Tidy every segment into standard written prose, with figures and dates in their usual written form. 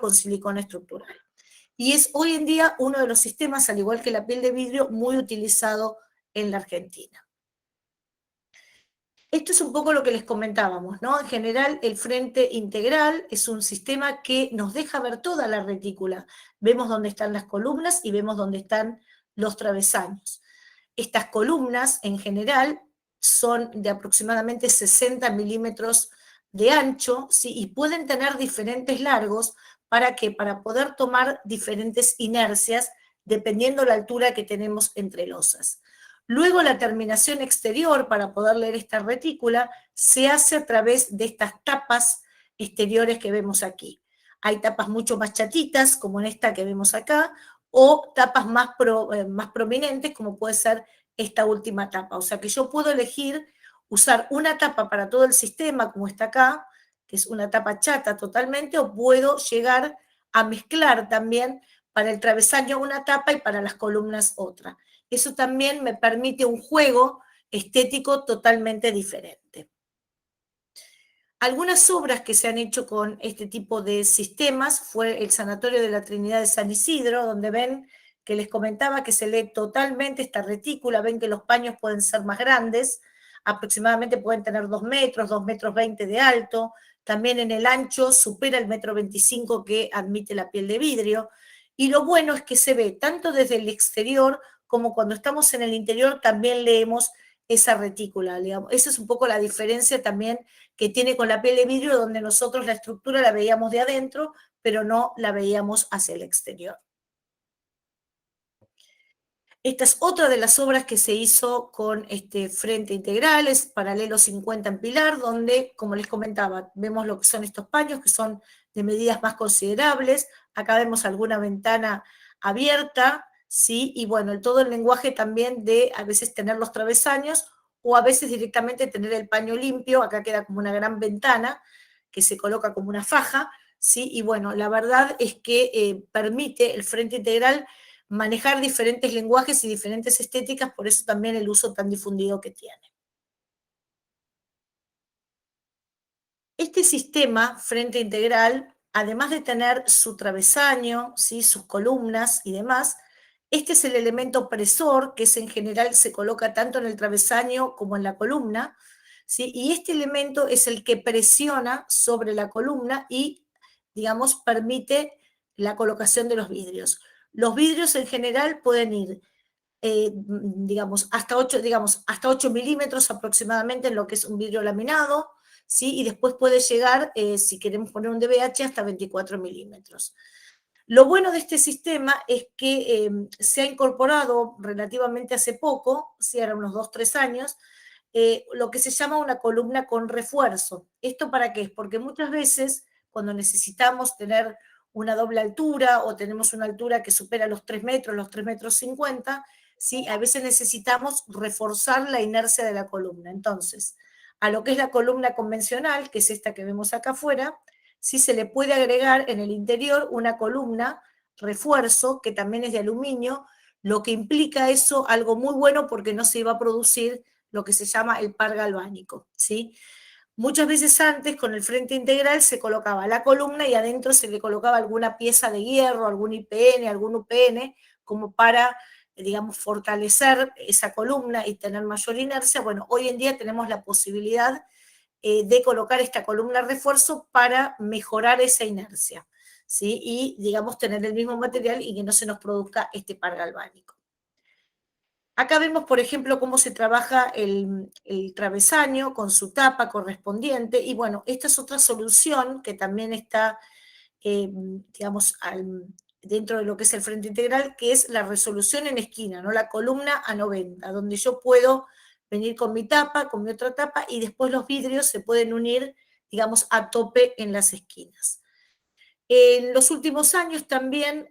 con silicona estructural. Y es hoy en día uno de los sistemas, al igual que la piel de vidrio, muy utilizado en la Argentina. Esto es un poco lo que les comentábamos, ¿no? En general, el frente integral es un sistema que nos deja ver toda la retícula. Vemos dónde están las columnas y vemos dónde están los travesaños. Estas columnas, en general, son de aproximadamente 60 milímetros de ancho, ¿sí? Y pueden tener diferentes largos. ¿Para qué? Para poder tomar diferentes inercias dependiendo la altura que tenemos entre losas. Luego la terminación exterior para poder leer esta retícula se hace a través de estas tapas exteriores que vemos aquí. Hay tapas mucho más chatitas, como en esta que vemos acá, o tapas más prominentes, como puede ser esta última tapa. O sea que yo puedo elegir usar una tapa para todo el sistema, como está acá, que es una tapa chata totalmente, o puedo llegar a mezclar también para el travesaño una tapa y para las columnas otra. Eso también me permite un juego estético totalmente diferente. Algunas obras que se han hecho con este tipo de sistemas fue el Sanatorio de la Trinidad de San Isidro, donde ven que les comentaba que se lee totalmente esta retícula, ven que los paños pueden ser más grandes, aproximadamente pueden tener 2 metros, 2 metros 20 de alto, también en el ancho supera el 1,25 m que admite la piel de vidrio, y lo bueno es que se ve tanto desde el exterior como cuando estamos en el interior también leemos esa retícula, digamos. Esa es un poco la diferencia también que tiene con la piel de vidrio, donde nosotros la estructura la veíamos de adentro, pero no la veíamos hacia el exterior. Esta es otra de las obras que se hizo con este frente integral, es paralelo 50 en pilar, donde, como les comentaba, vemos lo que son estos paños, que son de medidas más considerables. Acá vemos alguna ventana abierta, ¿sí? Y bueno, todo el lenguaje también de a veces tener los travesaños o a veces directamente tener el paño limpio. Acá queda como una gran ventana que se coloca como una faja, ¿sí? Y bueno, la verdad es que permite el frente integral manejar diferentes lenguajes y diferentes estéticas, por eso también el uso tan difundido que tiene. Este sistema, frente integral, además de tener su travesaño, ¿sí? Sus columnas y demás, este es el elemento opresor, que es en general se coloca tanto en el travesaño como en la columna, ¿sí? Y este elemento es el que presiona sobre la columna y, digamos, permite la colocación de los vidrios. Los vidrios en general pueden ir digamos, hasta 8 milímetros aproximadamente en lo que es un vidrio laminado, ¿sí? Y después puede llegar, si queremos poner un DBH, hasta 24 milímetros. Lo bueno de este sistema es que se ha incorporado relativamente hace poco, si eran unos 2-3 años, lo que se llama una columna con refuerzo. ¿Esto para qué? Porque muchas veces cuando necesitamos tener una doble altura o tenemos una altura que supera los 3 metros, los 3 metros 50, ¿sí? A veces necesitamos reforzar la inercia de la columna. Entonces, a lo que es la columna convencional, que es esta que vemos acá afuera, sí se le puede agregar en el interior una columna refuerzo, que también es de aluminio, lo que implica eso algo muy bueno porque no se iba a producir lo que se llama el par galvánico, ¿sí? Muchas veces antes con el frente integral se colocaba la columna y adentro se le colocaba alguna pieza de hierro, algún IPN, algún UPN, como para, digamos, fortalecer esa columna y tener mayor inercia. Bueno, hoy en día tenemos la posibilidad de colocar esta columna refuerzo para mejorar esa inercia, ¿sí? Y, digamos, tener el mismo material y que no se nos produzca este par galvánico. Acá vemos, por ejemplo, cómo se trabaja el travesaño con su tapa correspondiente. Y bueno, esta es otra solución que también está, digamos, dentro de lo que es el frente integral, que es la resolución en esquina, ¿no? La columna a 90, donde yo puedo venir con mi tapa, con mi otra tapa, y después los vidrios se pueden unir, digamos, a tope en las esquinas. En los últimos años también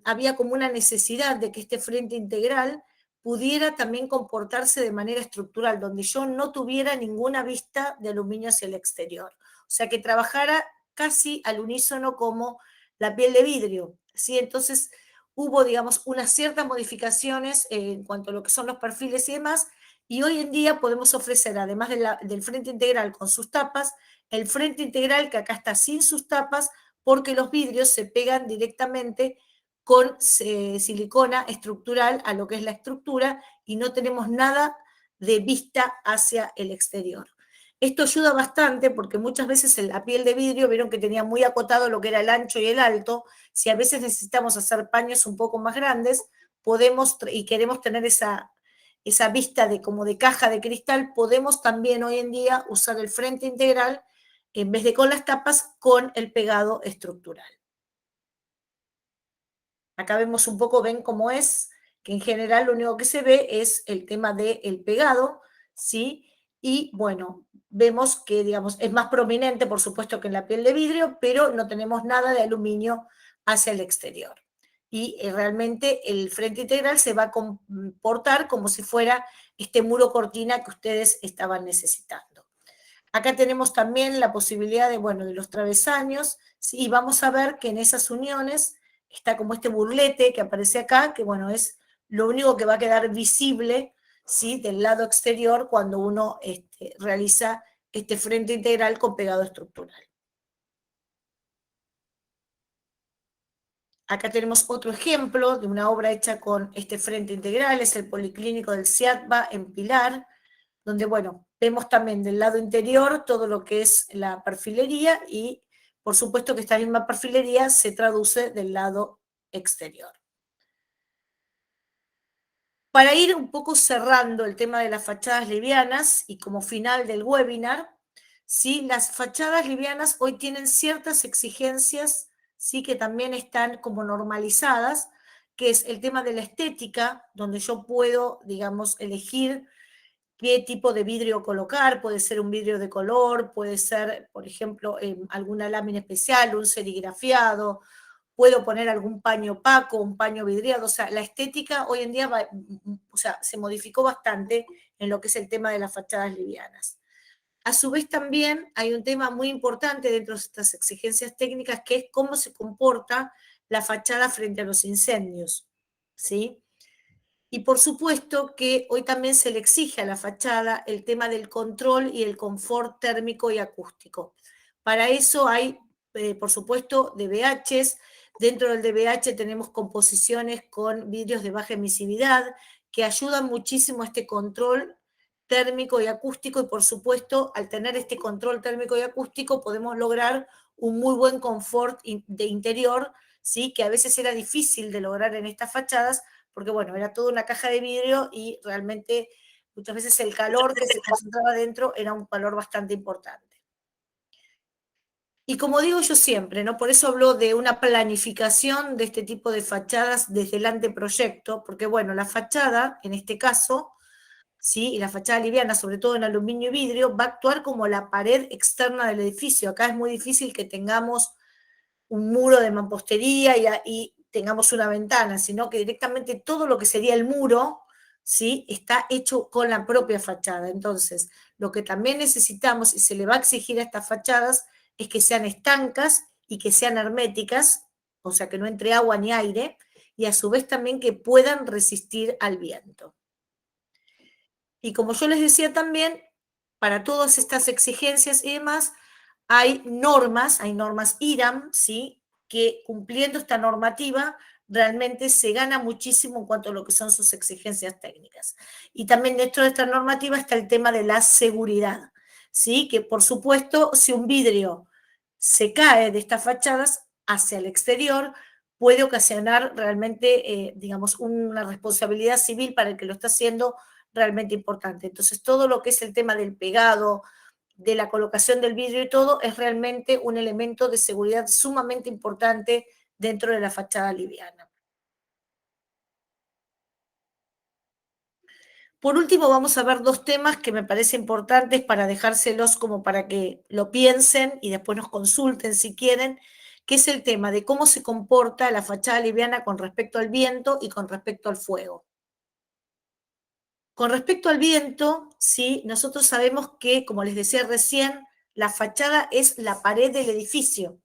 había como una necesidad de que este frente integral pudiera también comportarse de manera estructural, donde yo no tuviera ninguna vista de aluminio hacia el exterior. O sea, que trabajara casi al unísono como la piel de vidrio, ¿sí? Entonces hubo, digamos, unas ciertas modificaciones en cuanto a lo que son los perfiles y demás, y hoy en día podemos ofrecer, además del frente integral con sus tapas, el frente integral que acá está sin sus tapas, porque los vidrios se pegan directamente con silicona estructural a lo que es la estructura y no tenemos nada de vista hacia el exterior. Esto ayuda bastante porque muchas veces en la piel de vidrio vieron que tenía muy acotado lo que era el ancho y el alto. Si a veces necesitamos hacer paños un poco más grandes, podemos y queremos tener esa vista de como de caja de cristal, podemos también hoy en día usar el frente integral en vez de con las tapas, con el pegado estructural. Acá vemos un poco, ven cómo es, que en general lo único que se ve es el tema del pegado, ¿sí? Y bueno, vemos que, digamos, es más prominente, por supuesto, que en la piel de vidrio, pero no tenemos nada de aluminio hacia el exterior. Y realmente el frente integral se va a comportar como si fuera este muro cortina que ustedes estaban necesitando. Acá tenemos también la posibilidad de, bueno, de los travesaños, ¿sí? Y vamos a ver que en esas uniones está como este burlete que aparece acá, que bueno, es lo único que va a quedar visible, ¿sí? Del lado exterior cuando uno realiza este frente integral con pegado estructural. Acá tenemos otro ejemplo de una obra hecha con este frente integral, es el Policlínico del CIATBA en Pilar, donde, bueno, vemos también del lado interior todo lo que es la perfilería y, por supuesto, que esta misma perfilería se traduce del lado exterior. Para ir un poco cerrando el tema de las fachadas livianas y como final del webinar, ¿sí? Las fachadas livianas hoy tienen ciertas exigencias, ¿sí? Que también están como normalizadas, que es el tema de la estética, donde yo puedo, digamos, elegir qué tipo de vidrio colocar, puede ser un vidrio de color, puede ser, por ejemplo, alguna lámina especial, un serigrafiado, puedo poner algún paño opaco, un paño vidriado, o sea, la estética hoy en día o sea, se modificó bastante en lo que es el tema de las fachadas livianas. A su vez también hay un tema muy importante dentro de estas exigencias técnicas que es cómo se comporta la fachada frente a los incendios, ¿sí? Y por supuesto que hoy también se le exige a la fachada el tema del control y el confort térmico y acústico. Para eso hay, por supuesto, DBHs. Dentro del DBH tenemos composiciones con vidrios de baja emisividad que ayudan muchísimo a este control térmico y acústico y por supuesto al tener este control térmico y acústico podemos lograr un muy buen confort de interior, ¿sí? Que a veces era difícil de lograr en estas fachadas porque bueno, era toda una caja de vidrio y realmente muchas veces el calor que se concentraba dentro era un calor bastante importante. Y como digo yo siempre, ¿no? Por eso hablo de una planificación de este tipo de fachadas desde el anteproyecto, porque bueno, la fachada, en este caso, ¿sí? Y la fachada liviana, sobre todo en aluminio y vidrio, va a actuar como la pared externa del edificio. Acá es muy difícil que tengamos un muro de mampostería y tengamos una ventana, sino que directamente todo lo que sería el muro, ¿sí? Está hecho con la propia fachada. Entonces, lo que también necesitamos y se le va a exigir a estas fachadas es que sean estancas y que sean herméticas, o sea, que no entre agua ni aire, y a su vez también que puedan resistir al viento. Y como yo les decía también, para todas estas exigencias y demás, hay normas IRAM, ¿sí? Que cumpliendo esta normativa realmente se gana muchísimo en cuanto a lo que son sus exigencias técnicas. Y también dentro de esta normativa está el tema de la seguridad, ¿sí? Que por supuesto, si un vidrio se cae de estas fachadas hacia el exterior, puede ocasionar realmente, digamos, una responsabilidad civil para el que lo está haciendo realmente importante. Entonces, todo lo que es el tema del pegado, de la colocación del vidrio y todo, es realmente un elemento de seguridad sumamente importante dentro de la fachada liviana. Por último, vamos a ver dos temas que me parecen importantes para dejárselos como para que lo piensen y después nos consulten si quieren, que es el tema de cómo se comporta la fachada liviana con respecto al viento y con respecto al fuego. Con respecto al viento, ¿sí? Nosotros sabemos que, como les decía recién, la fachada es la pared del edificio.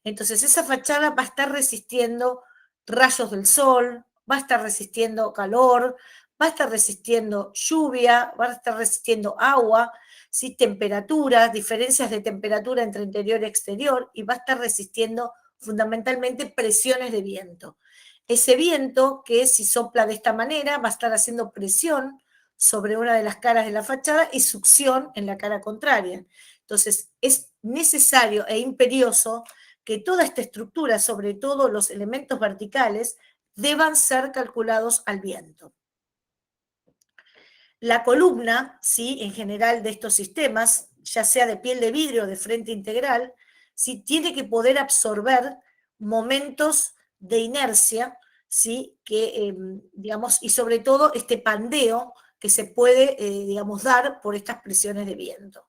Entonces, esa fachada va a estar resistiendo rayos del sol, va a estar resistiendo calor, va a estar resistiendo lluvia, va a estar resistiendo agua, ¿sí? Temperaturas, diferencias de temperatura entre interior y exterior, y va a estar resistiendo fundamentalmente presiones de viento. Ese viento, que si sopla de esta manera, va a estar haciendo presión sobre una de las caras de la fachada y succión en la cara contraria. Entonces, es necesario e imperioso que toda esta estructura, sobre todo los elementos verticales, deban ser calculados al viento. La columna, ¿sí?, en general de estos sistemas, ya sea de piel de vidrio o de frente integral, ¿sí?, tiene que poder absorber momentos de inercia, ¿sí?, que, digamos, y sobre todo este pandeo que se puede, digamos, dar por estas presiones de viento.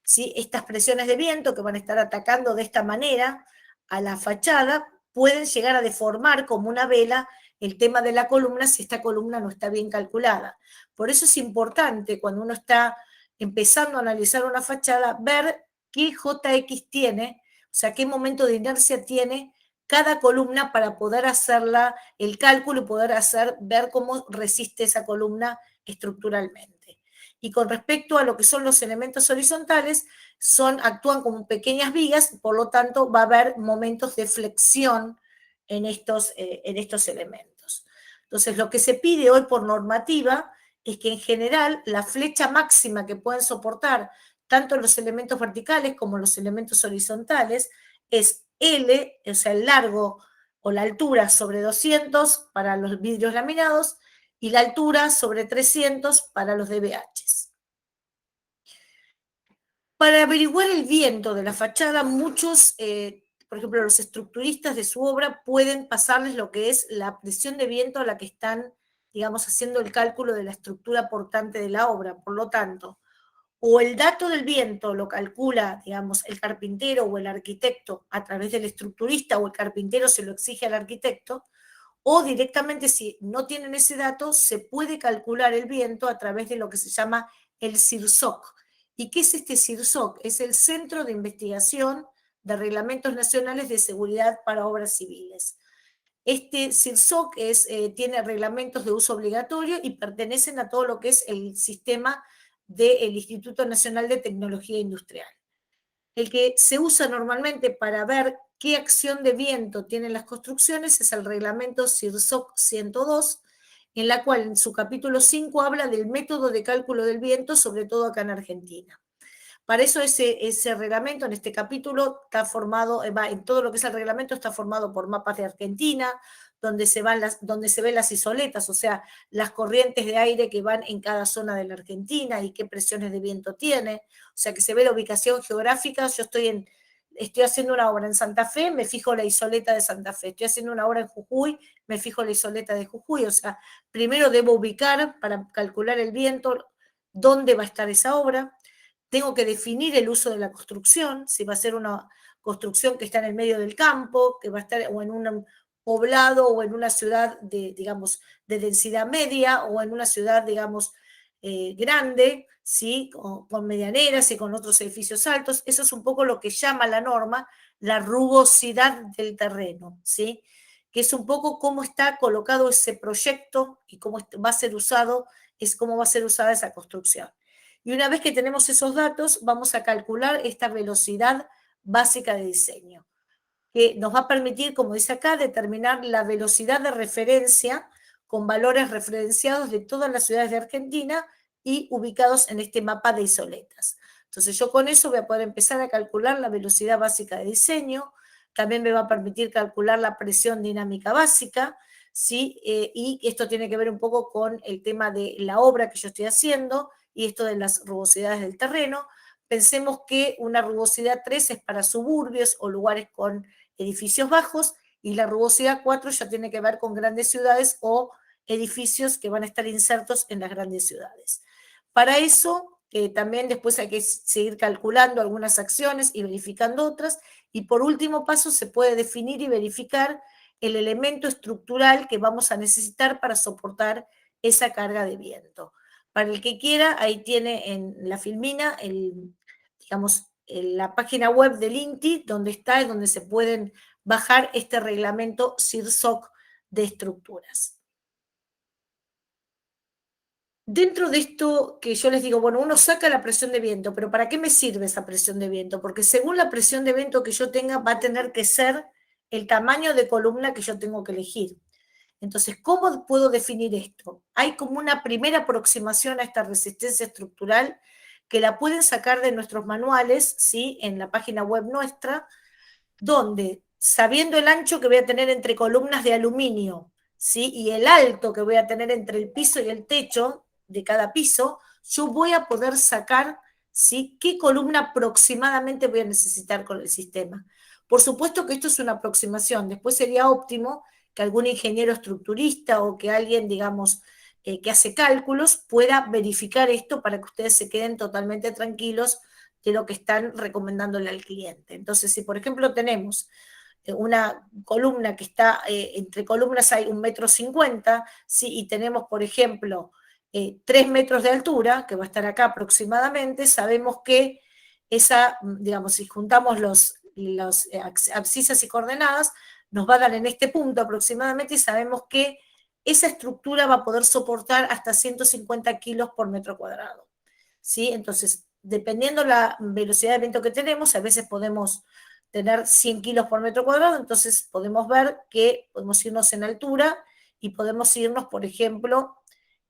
¿Sí? Estas presiones de viento que van a estar atacando de esta manera a la fachada pueden llegar a deformar como una vela el tema de la columna si esta columna no está bien calculada. Por eso es importante cuando uno está empezando a analizar una fachada ver qué JX tiene, o sea, qué momento de inercia tiene cada columna para poder hacerla el cálculo y poder ver cómo resiste esa columna estructuralmente. Y con respecto a lo que son los elementos horizontales, actúan como pequeñas vigas, por lo tanto va a haber momentos de flexión en estos elementos. Entonces, lo que se pide hoy por normativa es que en general la flecha máxima que pueden soportar tanto los elementos verticales como los elementos horizontales es L, o sea, el largo o la altura sobre 200 para los vidrios laminados y la altura sobre 300 para los DBHs. Para averiguar el viento de la fachada, muchos, por ejemplo, los estructuristas de su obra pueden pasarles lo que es la presión de viento a la que están, digamos, haciendo el cálculo de la estructura portante de la obra. Por lo tanto, o el dato del viento lo calcula, digamos, el carpintero o el arquitecto a través del estructurista, o el carpintero se lo exige al arquitecto, o directamente, si no tienen ese dato, se puede calcular el viento a través de lo que se llama el CIRSOC. ¿Y qué es este CIRSOC? Es el Centro de Investigación de Reglamentos Nacionales de Seguridad para Obras Civiles. Este CIRSOC tiene reglamentos de uso obligatorio y pertenecen a todo lo que es el sistema del Instituto Nacional de Tecnología Industrial. El que se usa normalmente para ver qué acción de viento tienen las construcciones es el reglamento CIRSOC 102, en la cual en su capítulo 5 habla del método de cálculo del viento, sobre todo acá en Argentina. Para eso ese reglamento, en este capítulo, está formado, en todo lo que es el reglamento, está formado por mapas de Argentina, donde se ven las isoletas, o sea, las corrientes de aire que van en cada zona de la Argentina y qué presiones de viento tiene, o sea, que se ve la ubicación geográfica. Yo estoy haciendo una obra en Santa Fe, me fijo la isoleta de Santa Fe. Estoy haciendo una obra en Jujuy, me fijo la isoleta de Jujuy. O sea, primero debo ubicar para calcular el viento dónde va a estar esa obra. Tengo que definir el uso de la construcción, si va a ser una construcción que está en el medio del campo, que va a estar o en un poblado o en una ciudad de, digamos, de densidad media, o en una ciudad, digamos, grande, ¿sí?, con medianeras y con otros edificios altos. Eso es un poco lo que llama la norma la rugosidad del terreno, ¿sí?, que es un poco cómo está colocado ese proyecto y cómo va a ser usado, es cómo va a ser usada esa construcción. Y una vez que tenemos esos datos, vamos a calcular esta velocidad básica de diseño, que nos va a permitir, como dice acá, determinar la velocidad de referencia con valores referenciados de todas las ciudades de Argentina y ubicados en este mapa de isoletas. Entonces yo con eso voy a poder empezar a calcular la velocidad básica de diseño, también me va a permitir calcular la presión dinámica básica, ¿sí? Y esto tiene que ver un poco con el tema de la obra que yo estoy haciendo y esto de las rugosidades del terreno. Pensemos que una rugosidad 3 es para suburbios o lugares con edificios bajos, y la rugosidad 4 ya tiene que ver con grandes ciudades o edificios que van a estar insertos en las grandes ciudades. Para eso, también después hay que seguir calculando algunas acciones y verificando otras, y por último paso se puede definir y verificar el elemento estructural que vamos a necesitar para soportar esa carga de viento. Para el que quiera, ahí tiene en la filmina digamos, la página web del INTI, donde está, es donde se pueden bajar este reglamento CIRSOC de estructuras. Dentro de esto que yo les digo, bueno, uno saca la presión de viento, pero ¿para qué me sirve esa presión de viento? Porque según la presión de viento que yo tenga, va a tener que ser el tamaño de columna que yo tengo que elegir. Entonces, ¿cómo puedo definir esto? Hay como una primera aproximación a esta resistencia estructural que la pueden sacar de nuestros manuales, ¿sí? En la página web nuestra, donde, sabiendo el ancho que voy a tener entre columnas de aluminio, ¿sí? Y el alto que voy a tener entre el piso y el techo de cada piso, yo voy a poder sacar, ¿sí? qué columna aproximadamente voy a necesitar con el sistema. Por supuesto que esto es una aproximación, después sería óptimo que algún ingeniero estructurista o que alguien, digamos, que hace cálculos pueda verificar esto para que ustedes se queden totalmente tranquilos de lo que están recomendándole al cliente. Entonces, si por ejemplo tenemos una columna que está, entre columnas hay 1,50 m, ¿sí? Y tenemos, por ejemplo, 3 metros de altura, que va a estar acá aproximadamente, sabemos que esa, digamos, si juntamos los abscisas y coordenadas, nos va a dar en este punto aproximadamente y sabemos que esa estructura va a poder soportar hasta 150 kilos por metro cuadrado. ¿Sí? Entonces, dependiendo la velocidad de viento que tenemos, a veces podemos tener 100 kilos por metro cuadrado, entonces podemos ver que podemos irnos en altura y podemos irnos, por ejemplo,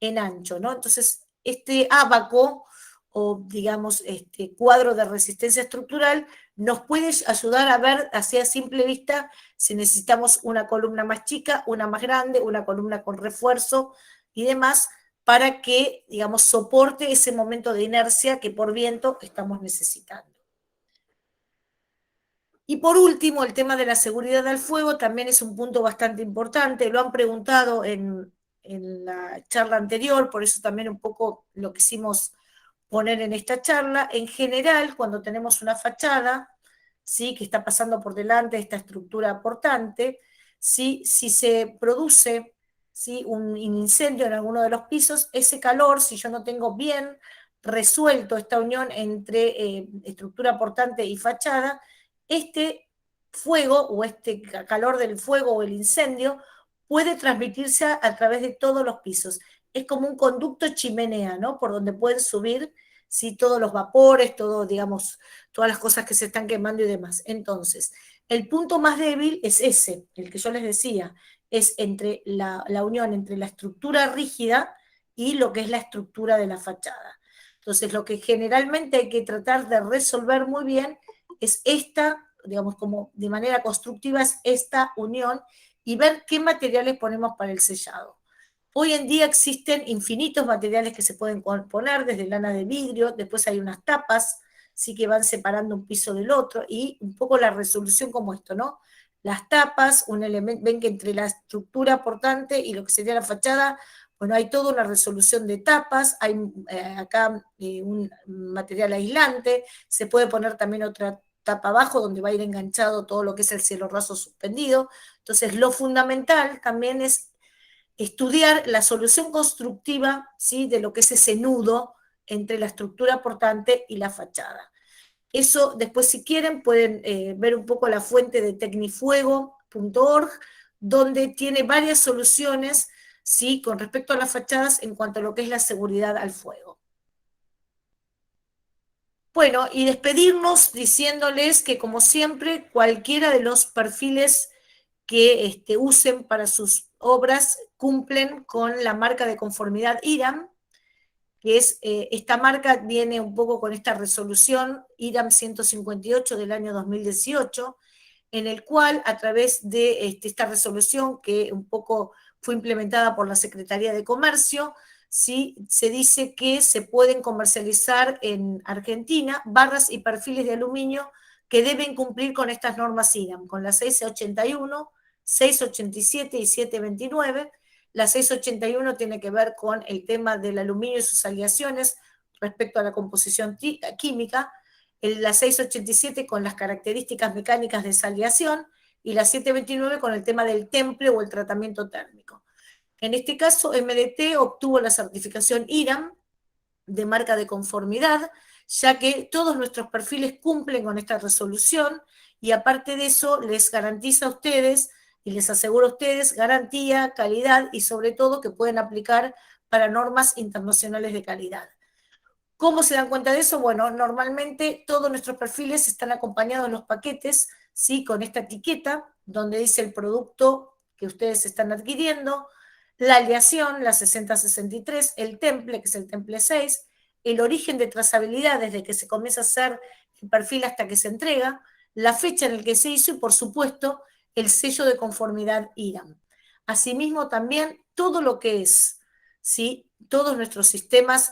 en ancho, ¿no? Entonces, este ábaco o, digamos, este cuadro de resistencia estructural nos puede ayudar a ver hacia simple vista si necesitamos una columna más chica, una más grande, una columna con refuerzo y demás, para que, digamos, soporte ese momento de inercia que por viento estamos necesitando. Y por último, el tema de la seguridad al fuego también es un punto bastante importante. Lo han preguntado en la charla anterior, por eso también un poco lo quisimos poner en esta charla. En general, cuando tenemos una fachada, ¿sí? que está pasando por delante de esta estructura portante, ¿sí? si se produce, ¿sí? un incendio en alguno de los pisos, ese calor, si yo no tengo bien resuelto esta unión entre estructura portante y fachada, este fuego o este calor del fuego o el incendio puede transmitirse a través de todos los pisos. Es como un conducto chimenea, ¿no? Por donde pueden subir, ¿sí? todos los vapores, todo, digamos, todas las cosas que se están quemando y demás. Entonces, el punto más débil es ese, el que yo les decía, es entre la unión entre la estructura rígida y lo que es la estructura de la fachada. Entonces, lo que generalmente hay que tratar de resolver muy bien es esta, digamos, como de manera constructiva, es esta unión y ver qué materiales ponemos para el sellado. Hoy en día existen infinitos materiales que se pueden poner, desde lana de vidrio, después hay unas tapas, sí que van separando un piso del otro, y un poco la resolución como esto, ¿no? Las tapas, un elemento, ven que entre la estructura portante y lo que sería la fachada, bueno, hay toda una resolución de tapas, hay acá un material aislante, se puede poner también otra tapa abajo donde va a ir enganchado todo lo que es el cielo raso suspendido. Entonces, lo fundamental también es estudiar la solución constructiva, ¿sí? de lo que es ese nudo entre la estructura portante y la fachada. Eso después, si quieren, pueden ver un poco la fuente de tecnifuego.org, donde tiene varias soluciones, ¿sí? con respecto a las fachadas en cuanto a lo que es la seguridad al fuego. Bueno, y despedirnos diciéndoles que, como siempre, cualquiera de los perfiles que usen para sus obras cumplen con la marca de conformidad IRAM, que es, esta marca viene un poco con esta resolución IRAM 158 del año 2018, en el cual, a través de esta resolución, que un poco fue implementada por la Secretaría de Comercio, ¿sí? se dice que se pueden comercializar en Argentina barras y perfiles de aluminio que deben cumplir con estas normas IRAM, con la 681, 687 y 729. La 681 tiene que ver con el tema del aluminio y sus aleaciones respecto a la composición química, la 687 con las características mecánicas de esa aleación, y la 729 con el tema del temple o el tratamiento térmico. En este caso, MDT obtuvo la certificación IRAM de marca de conformidad, ya que todos nuestros perfiles cumplen con esta resolución, y aparte de eso les garantiza a ustedes y les asegura a ustedes garantía, calidad y sobre todo que pueden aplicar para normas internacionales de calidad. ¿Cómo se dan cuenta de eso? Bueno, normalmente todos nuestros perfiles están acompañados en los paquetes, ¿sí? Con esta etiqueta donde dice el producto que ustedes están adquiriendo, la aleación, la 6063, el temple, que es el temple 6, el origen de trazabilidad desde que se comienza a hacer el perfil hasta que se entrega, la fecha en la que se hizo y, por supuesto, el sello de conformidad IRAM. Asimismo, también todo lo que es, ¿sí? Todos nuestros sistemas,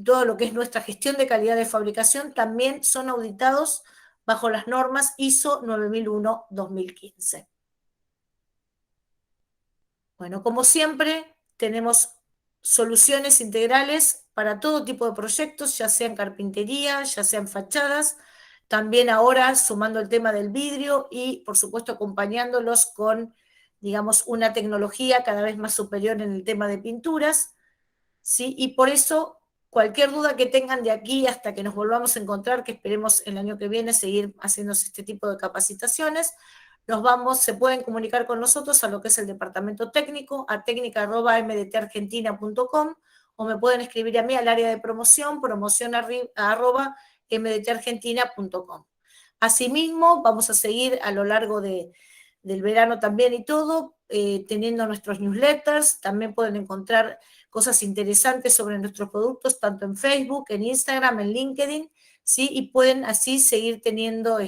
todo lo que es nuestra gestión de calidad de fabricación, también son auditados bajo las normas ISO 9001-2015. Bueno, como siempre, tenemos soluciones integrales para todo tipo de proyectos, ya sea en carpintería, ya sea en fachadas, también ahora sumando el tema del vidrio y, por supuesto, acompañándolos con, digamos, una tecnología cada vez más superior en el tema de pinturas, ¿sí? Y por eso, cualquier duda que tengan de aquí hasta que nos volvamos a encontrar, que esperemos el año que viene seguir haciéndose este tipo de capacitaciones, se pueden comunicar con nosotros a lo que es el departamento técnico, a técnica@mdtargentina.com, o me pueden escribir a mí al área de promoción, promoción@mdtargentina.com. Asimismo, vamos a seguir a lo largo del verano también y todo, teniendo nuestros newsletters. También pueden encontrar cosas interesantes sobre nuestros productos, tanto en Facebook, en Instagram, en LinkedIn, ¿sí? Y pueden así seguir teniendo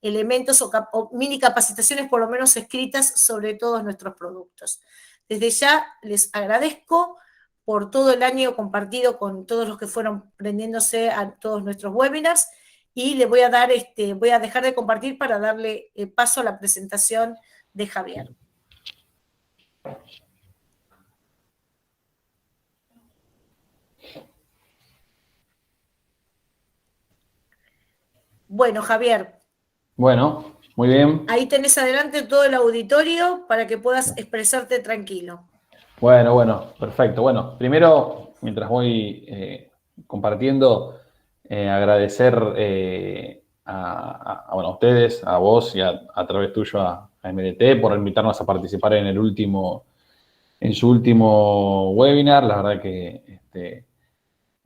elementos o mini capacitaciones, por lo menos escritas, sobre todos nuestros productos. Desde ya les agradezco por todo el año compartido con todos los que fueron prendiéndose a todos nuestros webinars, y le voy a voy a dejar de compartir para darle paso a la presentación de Javier. Bueno, Javier. Bueno, muy bien. Ahí tenés adelante todo el auditorio para que puedas expresarte tranquilo. Bueno, perfecto. Bueno, primero, mientras voy compartiendo, agradecer a ustedes, a vos y a través tuyo a MDT por invitarnos a participar en su último webinar. La verdad que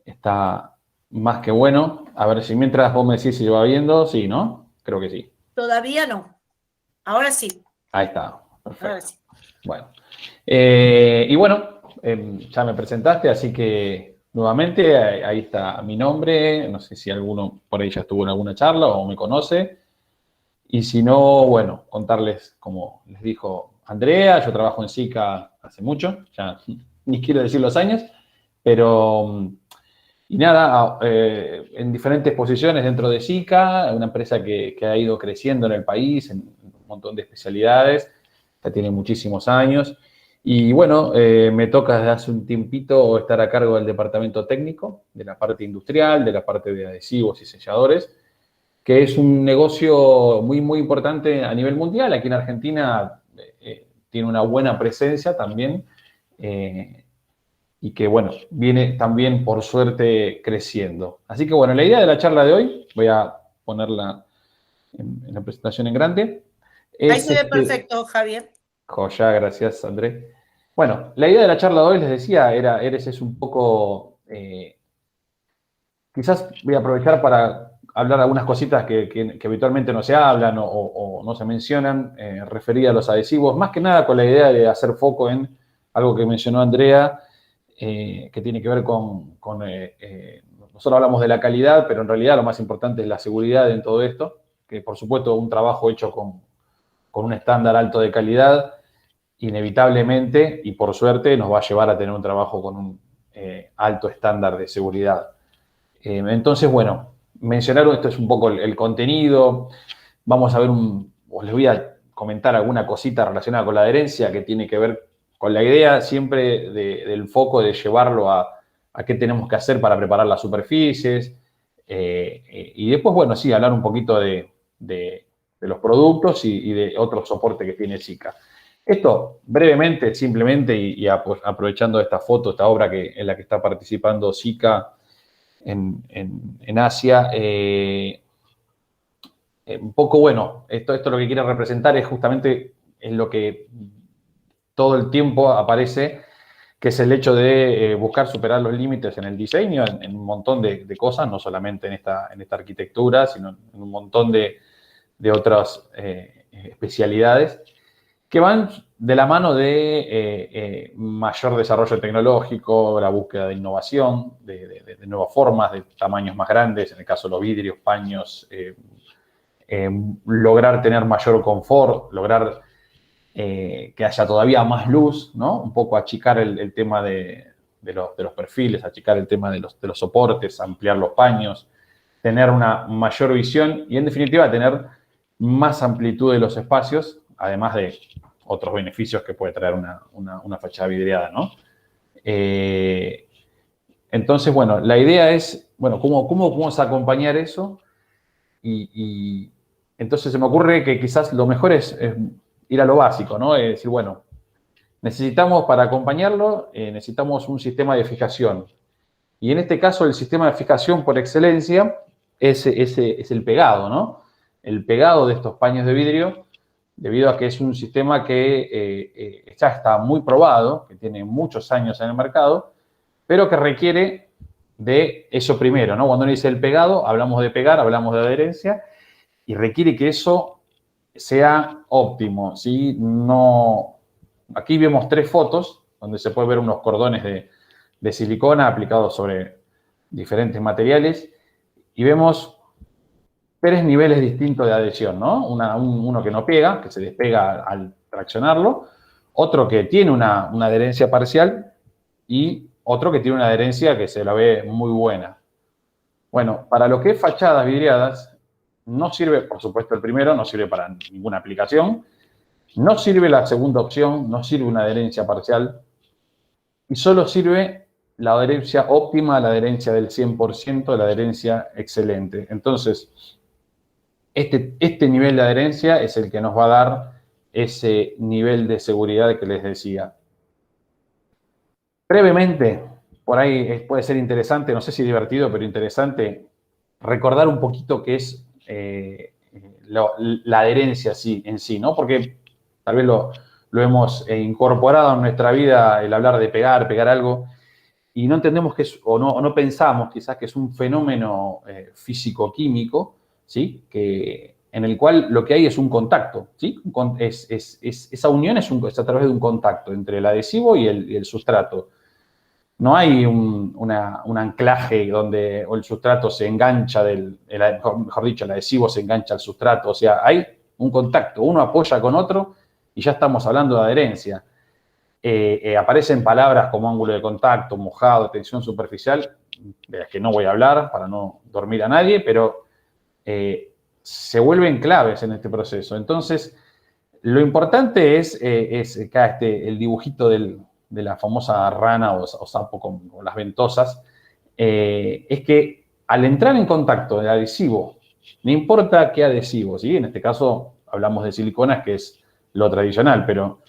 está más que bueno. A ver si mientras vos me decís si va viendo, sí, ¿no? Creo que sí. Todavía no. Ahora sí. Ahí está. Perfecto. Ahora sí. Bueno. Y bueno, ya me presentaste, así que nuevamente ahí está mi nombre. No sé si alguno por ahí ya estuvo en alguna charla o me conoce. Y si no, bueno, contarles, como les dijo Andrea, yo trabajo en SICA hace mucho, ya ni quiero decir los años, pero y nada, en diferentes posiciones dentro de SICA, una empresa que ha ido creciendo en el país, en un montón de especialidades, ya tiene muchísimos años. Y bueno, me toca desde hace un tiempito estar a cargo del departamento técnico, de la parte industrial, de la parte de adhesivos y selladores, que es un negocio muy, muy importante a nivel mundial. Aquí en Argentina tiene una buena presencia también. Y que, bueno, viene también, por suerte, creciendo. Así que, bueno, la idea de la charla de hoy, voy a ponerla en la presentación en grande. Ahí se ve perfecto, Javier. Joya, gracias, André. Bueno, la idea de la charla de hoy, les decía, es un poco... quizás voy a aprovechar para hablar de algunas cositas que habitualmente no se hablan o no se mencionan, referidas a los adhesivos, más que nada con la idea de hacer foco en algo que mencionó Andrea, que tiene que ver nosotros hablamos de la calidad, pero en realidad lo más importante es la seguridad en todo esto, que por supuesto un trabajo hecho con un estándar alto de calidad, inevitablemente y por suerte nos va a llevar a tener un trabajo con un alto estándar de seguridad. Entonces, bueno, mencionar esto es un poco el contenido. Vamos a ver os les voy a comentar alguna cosita relacionada con la adherencia que tiene que ver con la idea siempre del foco de llevarlo a qué tenemos que hacer para preparar las superficies. Y después, bueno, sí, hablar un poquito de los productos y de otro soporte que tiene SICA. Esto brevemente, simplemente, y aprovechando esta foto, esta obra en la que está participando SICA en Asia, un poco, bueno, esto lo que quiere representar es justamente en lo que todo el tiempo aparece, que es el hecho de buscar superar los límites en el diseño, en un montón de cosas, no solamente en esta arquitectura, sino en un montón de de otras especialidades, que van de la mano de mayor desarrollo tecnológico, la búsqueda de innovación, de nuevas formas, de tamaños más grandes, en el caso de los vidrios, paños, lograr tener mayor confort, lograr que haya todavía más luz, ¿no? Un poco achicar el tema de los perfiles, achicar el tema de los soportes, ampliar los paños, tener una mayor visión y, en definitiva, tener más amplitud de los espacios, además de otros beneficios que puede traer una fachada vidriada, ¿no? Entonces, bueno, la idea es, bueno, ¿cómo podemos acompañar eso? Y entonces se me ocurre que quizás lo mejor es ir a lo básico, ¿no? Es decir, bueno, necesitamos para acompañarlo, necesitamos un sistema de fijación. Y en este caso el sistema de fijación por excelencia es el pegado, ¿no? El pegado de estos paños de vidrio, debido a que es un sistema que ya está muy probado, que tiene muchos años en el mercado, pero que requiere de eso primero, ¿no? Cuando uno dice el pegado, hablamos de pegar, hablamos de adherencia, y requiere que eso sea óptimo, ¿sí? No, aquí vemos 3 fotos donde se puede ver unos cordones de silicona aplicados sobre diferentes materiales y vemos 3 niveles distintos de adhesión, ¿no? Uno que no pega, que se despega al traccionarlo, otro que tiene una adherencia parcial y otro que tiene una adherencia que se la ve muy buena. Bueno, para lo que es fachadas vidriadas, no sirve, por supuesto, el primero, no sirve para ninguna aplicación, no sirve la segunda opción, no sirve una adherencia parcial y solo sirve la adherencia óptima, la adherencia del 100%, la adherencia excelente. Entonces, este nivel de adherencia es el que nos va a dar ese nivel de seguridad que les decía. Brevemente, por ahí puede ser interesante, no sé si divertido, pero interesante, recordar un poquito qué es la adherencia en sí, ¿no? Porque tal vez lo hemos incorporado en nuestra vida el hablar de pegar algo, y no entendemos que es, o no pensamos quizás que es un fenómeno físico-químico, ¿sí? En el cual lo que hay es un contacto, ¿sí? Esa unión es a través de un contacto entre el adhesivo y el sustrato. No hay un anclaje donde el sustrato se engancha, mejor dicho, el adhesivo se engancha al sustrato. O sea, hay un contacto, uno apoya con otro y ya estamos hablando de adherencia. Aparecen palabras como ángulo de contacto, mojado, tensión superficial, de las que no voy a hablar para no dormir a nadie, pero se vuelven claves en este proceso. Entonces, lo importante es acá el dibujito de la famosa rana o sapo con las ventosas, es que al entrar en contacto el adhesivo, no importa qué adhesivo, ¿sí? En este caso hablamos de siliconas, que es lo tradicional, pero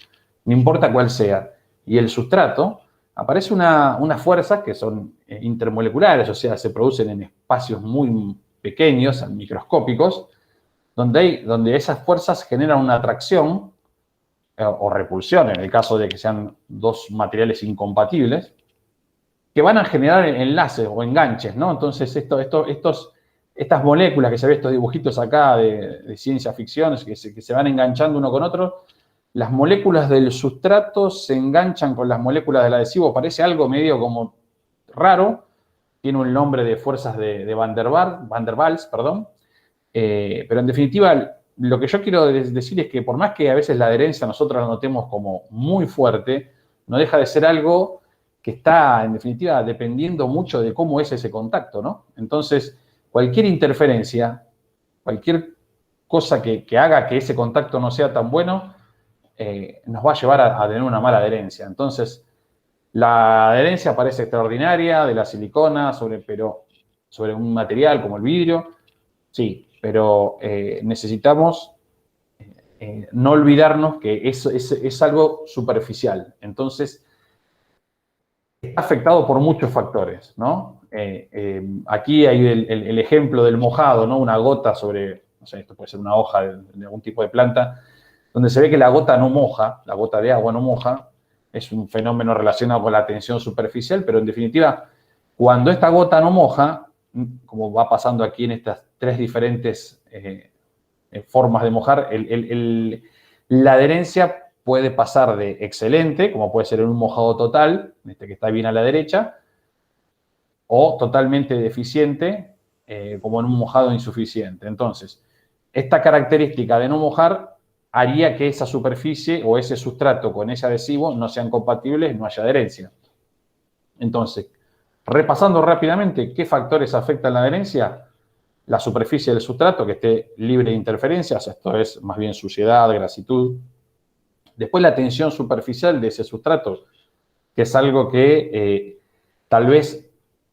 no importa cuál sea, y el sustrato, aparece unas fuerzas que son intermoleculares, o sea, se producen en espacios muy pequeños, microscópicos, donde esas fuerzas generan una atracción o repulsión, en el caso de que sean 2 materiales incompatibles, que van a generar enlaces o enganches, ¿no? Entonces, estas moléculas que se ven, estos dibujitos acá de ciencia ficción, que se van enganchando uno con otro, las moléculas del sustrato se enganchan con las moléculas del adhesivo, parece algo medio como raro, tiene un nombre de fuerzas de Van der Waals, perdón, pero en definitiva, lo que yo quiero decir es que por más que a veces la adherencia nosotros la notemos como muy fuerte, no deja de ser algo que está, en definitiva, dependiendo mucho de cómo es ese contacto, ¿no? Entonces, cualquier interferencia, cualquier cosa que haga que ese contacto no sea tan bueno, nos va a llevar a tener una mala adherencia. Entonces, la adherencia parece extraordinaria de la silicona, pero sobre un material como el vidrio, sí, pero necesitamos no olvidarnos que eso es algo superficial. Entonces, está afectado por muchos factores, ¿no? Aquí hay el ejemplo del mojado, ¿no? Una gota sobre, no sé, esto puede ser una hoja de algún tipo de planta, donde se ve que la gota no moja, la gota de agua no moja, es un fenómeno relacionado con la tensión superficial, pero en definitiva, cuando esta gota no moja, como va pasando aquí en estas 3 diferentes formas de mojar. La adherencia puede pasar de excelente, como puede ser en un mojado total, que está bien a la derecha, o totalmente deficiente, como en un mojado insuficiente. Entonces, esta característica de no mojar haría que esa superficie o ese sustrato con ese adhesivo no sean compatibles, no haya adherencia. Entonces, repasando rápidamente qué factores afectan la adherencia, la superficie del sustrato que esté libre de interferencias, esto es más bien suciedad, grasitud. Después la tensión superficial de ese sustrato, que es algo que tal vez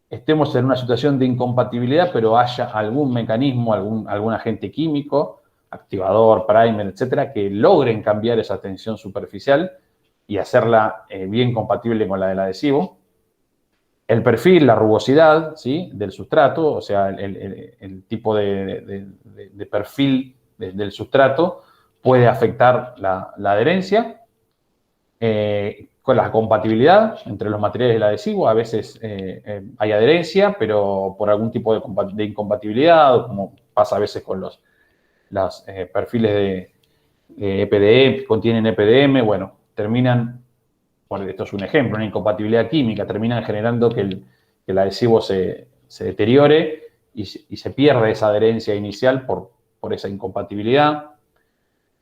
estemos en una situación de incompatibilidad, pero haya algún mecanismo, algún agente químico, activador, primer, etcétera, que logren cambiar esa tensión superficial y hacerla bien compatible con la del adhesivo. El perfil, la rugosidad, ¿sí?, del sustrato, o sea, el tipo de perfil del sustrato puede afectar la adherencia. Con la compatibilidad entre los materiales del adhesivo, a veces hay adherencia, pero por algún tipo de incompatibilidad, como pasa a veces con los perfiles de EPDM, que contienen EPDM, bueno, terminan, esto es un ejemplo, una incompatibilidad química, terminan generando que el adhesivo se deteriore y se pierde esa adherencia inicial por esa incompatibilidad.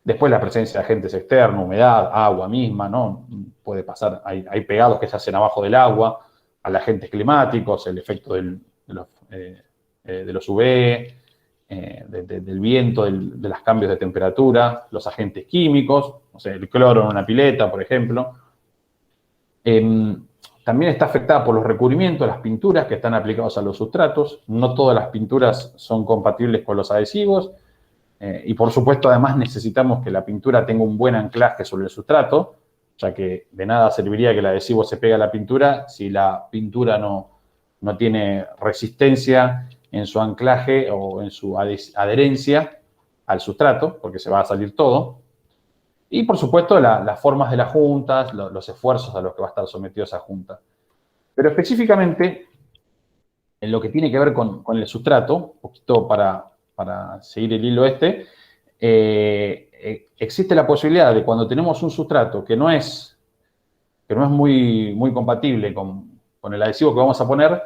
Después la presencia de agentes externos, humedad, agua misma, ¿no? Puede pasar, hay pegados que se hacen abajo del agua, a los agentes climáticos, el efecto de los UV, del viento, de los cambios de temperatura, los agentes químicos, o sea, el cloro en una pileta, por ejemplo. También está afectada por los recubrimientos, las pinturas que están aplicados a los sustratos. No todas las pinturas son compatibles con los adhesivos. Y por supuesto, además, necesitamos que la pintura tenga un buen anclaje sobre el sustrato, ya que de nada serviría que el adhesivo se pegue a la pintura si la pintura no tiene resistencia en su anclaje o en su adherencia al sustrato, porque se va a salir todo. Y, por supuesto, las formas de las juntas, los esfuerzos a los que va a estar sometido esa junta. Pero específicamente, en lo que tiene que ver con el sustrato, un poquito para seguir el hilo existe la posibilidad de cuando tenemos un sustrato que no es muy compatible con el adhesivo que vamos a poner,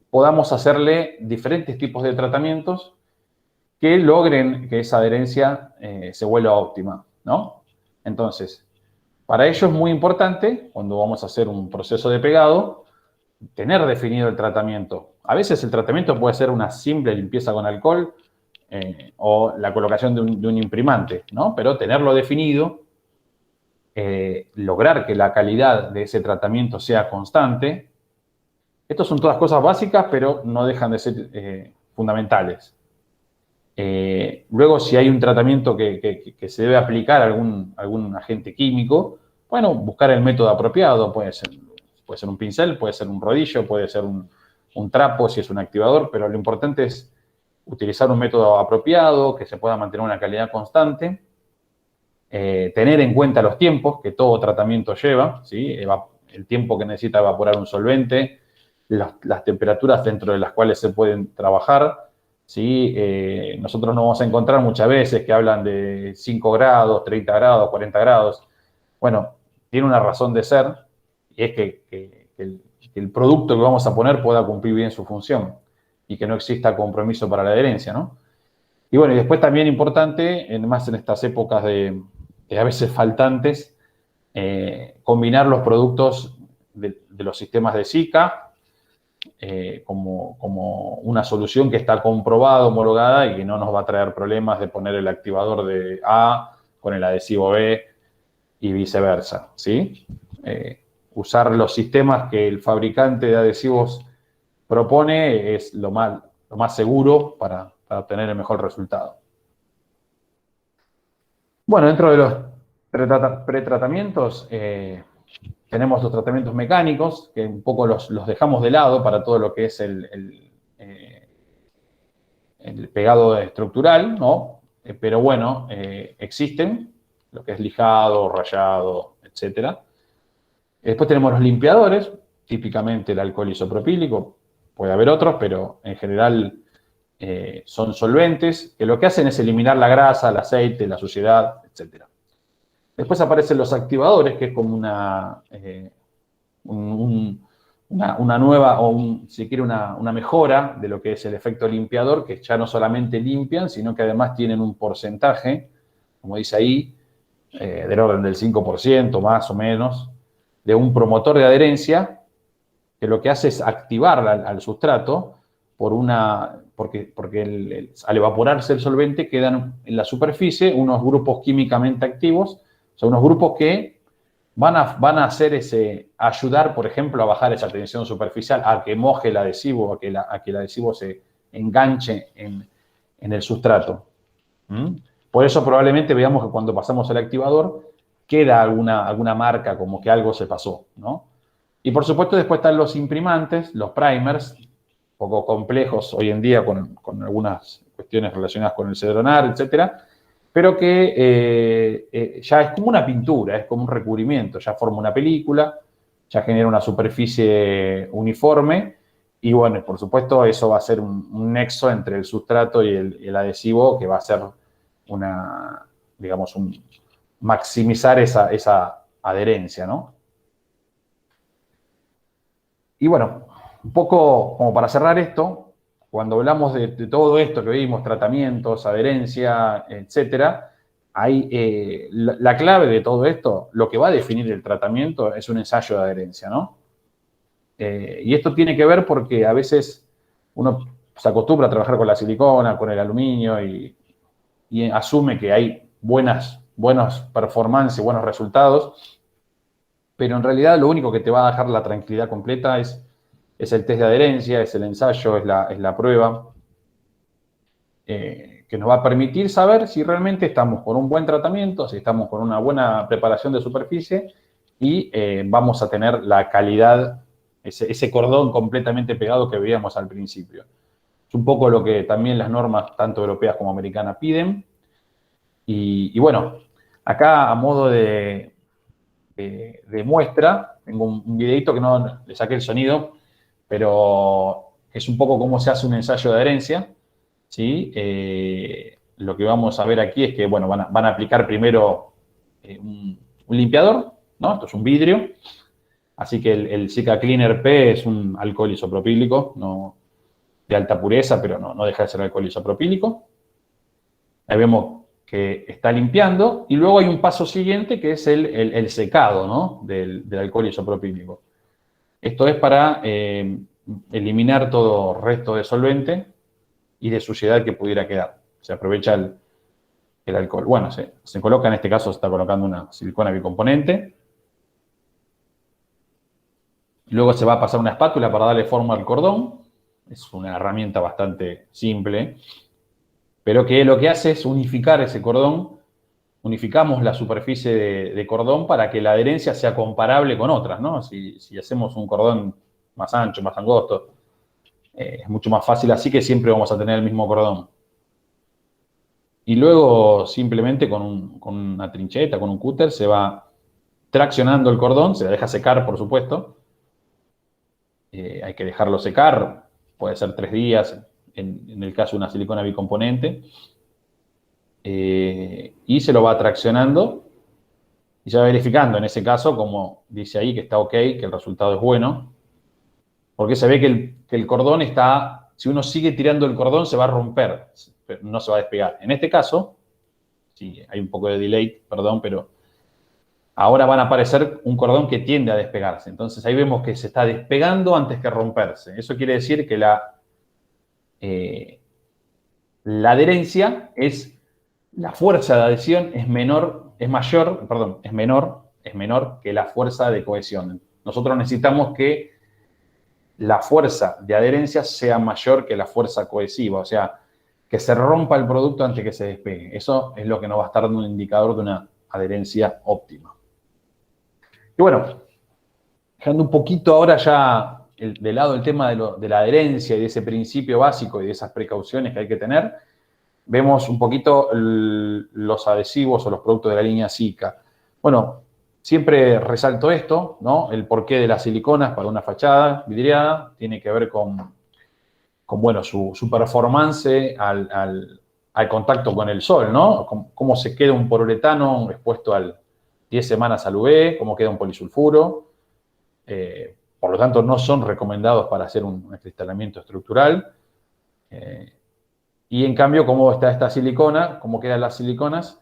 podamos hacerle diferentes tipos de tratamientos que logren que esa adherencia se vuelva óptima, ¿no? Entonces, para ello es muy importante, cuando vamos a hacer un proceso de pegado, tener definido el tratamiento. A veces el tratamiento puede ser una simple limpieza con alcohol o la colocación de un imprimante, ¿no? Pero tenerlo definido, lograr que la calidad de ese tratamiento sea constante. Estas son todas cosas básicas, pero no dejan de ser fundamentales. Luego, si hay un tratamiento que se debe aplicar a algún agente químico, bueno, buscar el método apropiado, puede ser un pincel, puede ser un rodillo, puede ser un trapo si es un activador, pero lo importante es utilizar un método apropiado, que se pueda mantener una calidad constante, tener en cuenta los tiempos que todo tratamiento lleva, ¿sí? El tiempo que necesita evaporar un solvente, las temperaturas dentro de las cuales se pueden trabajar, ¿sí? Nosotros nos vamos a encontrar muchas veces que hablan de 5 grados, 30 grados, 40 grados. Bueno, tiene una razón de ser, y es que el producto que vamos a poner pueda cumplir bien su función y que no exista compromiso para la adherencia, ¿no? Y bueno, y después también importante, más en estas épocas de a veces faltantes, combinar los productos de los sistemas de SICA como una solución que está comprobada, homologada y que no nos va a traer problemas de poner el activador de A con el adhesivo B y viceversa, ¿sí? Usar los sistemas que el fabricante de adhesivos propone es lo más seguro para obtener el mejor resultado. Bueno, dentro de los pretratamientos tenemos los tratamientos mecánicos, que un poco los dejamos de lado para todo lo que es el pegado estructural, ¿no? Pero bueno, existen, lo que es lijado, rayado, etcétera. Después tenemos los limpiadores, típicamente el alcohol isopropílico, puede haber otros, pero en general son solventes, que lo que hacen es eliminar la grasa, el aceite, la suciedad, etc. Después aparecen los activadores, que es como una nueva, o si quiere, una mejora de lo que es el efecto limpiador, que ya no solamente limpian, sino que además tienen un porcentaje, como dice ahí, del orden del 5%, más o menos, de un promotor de adherencia, que lo que hace es activar al sustrato porque al evaporarse el solvente quedan en la superficie unos grupos químicamente activos, o sea, unos grupos que van a hacer ayudar, por ejemplo, a bajar esa tensión superficial, a que moje el adhesivo, a que el adhesivo se enganche en el sustrato. Por eso probablemente veamos que cuando pasamos el activador queda alguna marca, como que algo se pasó, ¿no? Y por supuesto después están los imprimantes, los primers, un poco complejos hoy en día con algunas cuestiones relacionadas con el cedronar, etcétera, pero que ya es como una pintura, es como un recubrimiento, ya forma una película, ya genera una superficie uniforme y bueno, por supuesto eso va a ser un nexo entre el sustrato y el adhesivo que va a ser maximizar esa adherencia, ¿no? Y bueno, un poco como para cerrar esto, cuando hablamos de todo esto que vimos, tratamientos, adherencia, etcétera, la clave de todo esto, lo que va a definir el tratamiento es un ensayo de adherencia, ¿no? Y esto tiene que ver porque a veces uno se acostumbra a trabajar con la silicona, con el aluminio y asume que hay buenas performances, buenos resultados, pero en realidad lo único que te va a dejar la tranquilidad completa es el test de adherencia, es el ensayo, es la prueba, que nos va a permitir saber si realmente estamos con un buen tratamiento, si estamos con una buena preparación de superficie y vamos a tener la calidad, ese cordón completamente pegado que veíamos al principio. Es un poco lo que también las normas, tanto europeas como americanas, piden. Y bueno, acá a modo de muestra, tengo un videito que no le saqué el sonido, pero es un poco cómo se hace un ensayo de adherencia, ¿sí? Lo que vamos a ver aquí es que, bueno, van a aplicar primero un limpiador, ¿no? Esto es un vidrio, así que el Sika Cleaner P es un alcohol isopropílico, no de alta pureza, pero no deja de ser alcohol isopropílico. Ahí vemos que está limpiando, y luego hay un paso siguiente que es el secado, ¿no? del alcohol isopropílico. Esto es para eliminar todo resto de solvente y de suciedad que pudiera quedar. Se aprovecha el alcohol. Bueno, se coloca, en este caso se está colocando una silicona bicomponente. Luego se va a pasar una espátula para darle forma al cordón. Es una herramienta bastante simple, pero que lo que hace es unificar ese cordón. Unificamos la superficie de cordón para que la adherencia sea comparable con otras, ¿no? Si hacemos un cordón más ancho, más angosto, es mucho más fácil, así que siempre vamos a tener el mismo cordón. Y luego simplemente con una trincheta, con un cúter, se va traccionando el cordón, se la deja secar, por supuesto. Hay que dejarlo secar, puede ser 3 días, en el caso de una silicona bicomponente. Y se lo va traccionando y se va verificando en ese caso, como dice ahí, que está ok, que el resultado es bueno, porque se ve que el cordón está, si uno sigue tirando el cordón se va a romper, pero no se va a despegar. En este caso, sí, hay un poco de delay, perdón, pero ahora van a aparecer un cordón que tiende a despegarse. Entonces ahí vemos que se está despegando antes que romperse. Eso quiere decir que la adherencia la fuerza de adhesión es menor que la fuerza de cohesión. Nosotros necesitamos que la fuerza de adherencia sea mayor que la fuerza cohesiva, o sea, que se rompa el producto antes que se despegue. Eso es lo que nos va a estar dando un indicador de una adherencia óptima. Y bueno, dejando un poquito ahora ya de lado el tema de la adherencia y de ese principio básico y de esas precauciones que hay que tener, vemos un poquito los adhesivos o los productos de la línea Sika. Bueno, siempre resalto esto, ¿no? El porqué de las siliconas para una fachada vidriada tiene que ver con bueno, su performance al contacto con el sol, ¿no? Cómo se queda un poliuretano expuesto 10 semanas al UV, cómo queda un polisulfuro. Por lo tanto, no son recomendados para hacer un acristalamiento estructural. Y en cambio, cómo está esta silicona, cómo quedan las siliconas,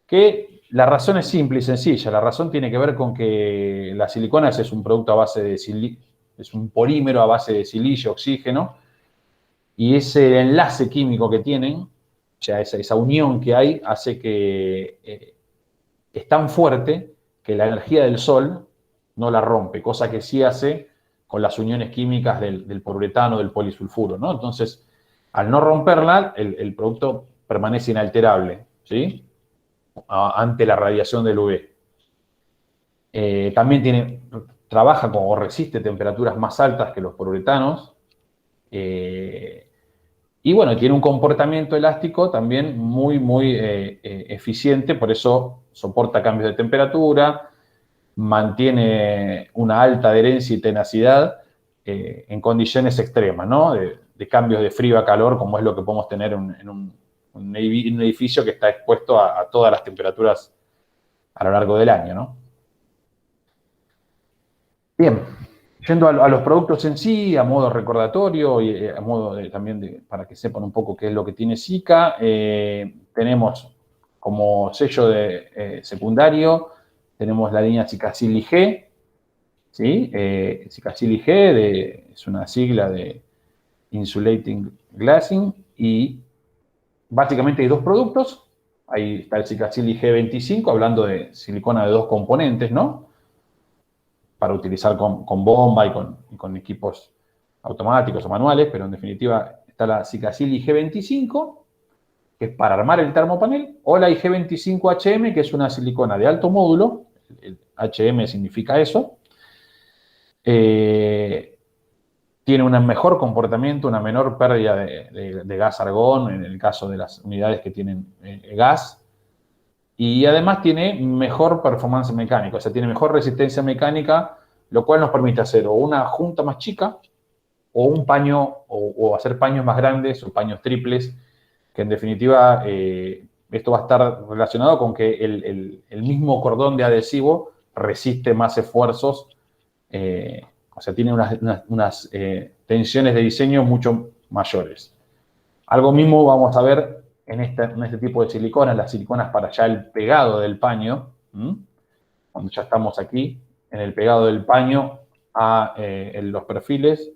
que la razón es simple y sencilla. La razón tiene que ver con que la silicona es un producto a base de es un polímero a base de silicio, oxígeno, y ese enlace químico que tienen, o sea, esa unión que hay, hace que es tan fuerte que la energía del sol no la rompe, cosa que sí hace con las uniones químicas del poliuretano, del polisulfuro, ¿no? Entonces, al no romperla, el producto permanece inalterable, ¿sí? Ante la radiación del UV. También trabaja o resiste temperaturas más altas que los poliuretanos. Y bueno, tiene un comportamiento elástico también muy eficiente, por eso soporta cambios de temperatura, mantiene una alta adherencia y tenacidad en condiciones extremas, ¿no? De cambios de frío a calor, como es lo que podemos tener en un edificio que está expuesto a todas las temperaturas a lo largo del año, ¿no? Bien, yendo a los productos en sí, a modo recordatorio y a modo también para que sepan un poco qué es lo que tiene Sika, tenemos como sello secundario, tenemos la línea Sikazil IG, ¿sí? Sikazil IG es una sigla de Insulating Glassing y básicamente hay dos productos. Ahí está el Sikazil IG25, hablando de silicona de dos componentes, ¿no? Para utilizar con bomba y con equipos automáticos o manuales, pero en definitiva está la Sikazil IG25, que es para armar el termopanel, o la IG25HM, que es una silicona de alto módulo, el HM significa eso, tiene un mejor comportamiento, una menor pérdida de gas argón en el caso de las unidades que tienen gas, y además tiene mejor performance mecánica, o sea, tiene mejor resistencia mecánica, lo cual nos permite hacer o una junta más chica o un paño, o hacer paños más grandes o paños triples, que en definitiva esto va a estar relacionado con que el mismo cordón de adhesivo resiste más esfuerzos, o sea, tiene unas tensiones de diseño mucho mayores. Algo mismo vamos a ver en este tipo de siliconas, las siliconas para ya el pegado del paño, cuando ya estamos aquí, en el pegado del paño en los perfiles,